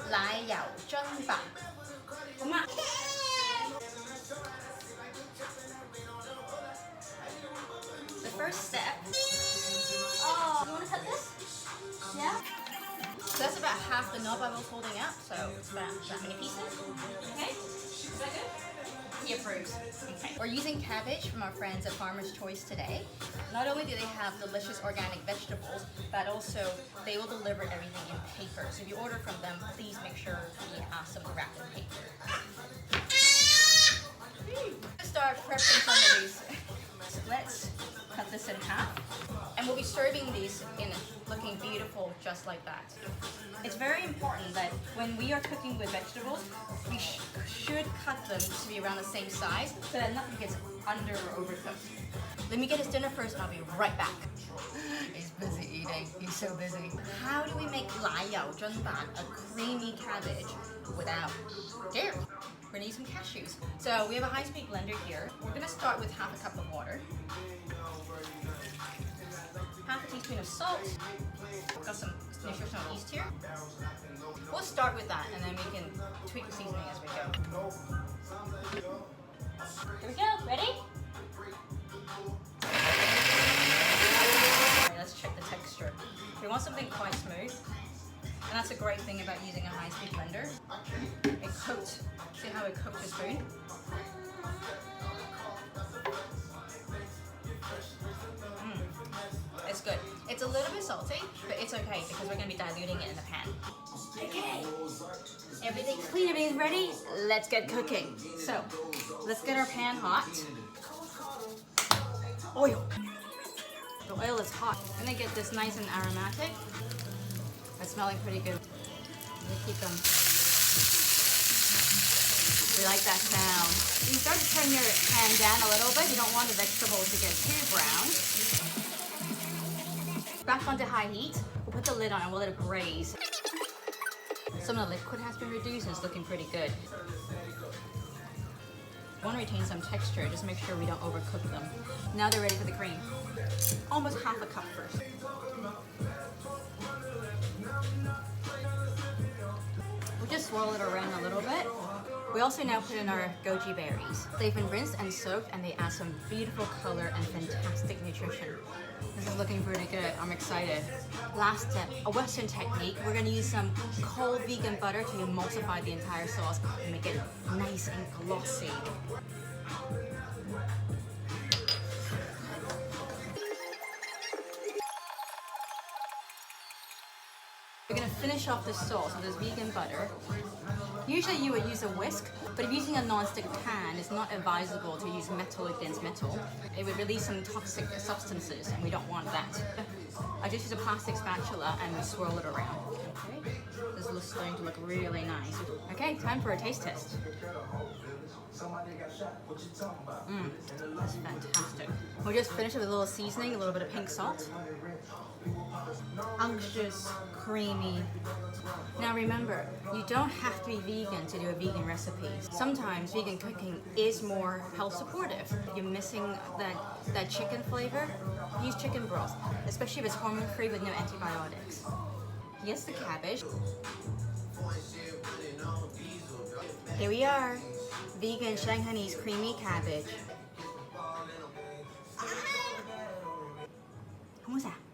奶油津白。咁啊。The first step. Oh, you want to cut this? Yeah. So that's about half the knob I was holding up. So it's about that many pieces. Okay. Is that good? He approves. Okay. We're using cabbage from our friends at Farmer's Choice today. Not only do they have delicious organic vegetables, but also they will deliver everything in paper. So if you order from them, please make sure you ask them to wrap in paper. Let's start prepping some of these. Let's cut this in half. And we'll be serving these in looking beautiful just like that. It's very important that when we are cooking with vegetables, we should cut them to be around the same size so that nothing gets under or overcooked. Let me get his dinner first and I'll be right back. He's busy eating. He's so busy. How do we make 奶油津白, a creamy cabbage, without dairy? We're gonna use some cashews. So we have a high-speed blender here. We're gonna start with half a cup of water. Half a teaspoon of salt. Got some nutritional yeast here. We'll start with that and then we can tweak the seasoning as we go. Here we go, ready? Alright, let's check the texture. We want something quite smooth. And that's a great thing about using a high-speed blender. It coats, see how it coats the spoon? It's good. It's a little bit salty, but it's okay because we're going to be diluting it in the pan. Okay, everything's clean, everything's ready. Let's get cooking. So, let's get our pan hot. Oil. The oil is hot. I'm going to get this nice and aromatic. It's smelling pretty good. Let's keep them. We like that sound. You start to turn your pan down a little bit. You don't want the vegetables to get too brown. Back onto high heat. We'll put the lid on and we'll let it braise. Some of the liquid has been reduced and it's looking pretty good. We want to retain some texture, just make sure we don't overcook them. Now they're ready for the cream. Almost half a cup first. We'll just swirl it around a little bit. We also now put in our goji berries. They've been rinsed and soaked and they add some beautiful color and fantastic nutrition. This is looking pretty good. I'm excited. Last step, a Western technique. We're going to use some cold vegan butter to emulsify the entire sauce and make it nice and glossy. We're going to finish off the sauce with this vegan butter. Usually you would use a whisk, but if using a non-stick pan, it's not advisable to use metal against metal. It would release some toxic substances and we don't want that. I just use a plastic spatula and we swirl it around. Okay, this is starting to look really nice. Okay, time for a taste test. That's fantastic. We'll just finish it with a little seasoning, a little bit of pink salt. Unctuous, creamy. Now remember, you don't have to be vegan to do a vegan recipe. Sometimes vegan cooking is more health supportive. You're missing that chicken flavor, use chicken broth, especially if it's hormone-free with no antibiotics. Yes, the cabbage. Here we are, vegan Shanghainese creamy cabbage. 好唔好食啊？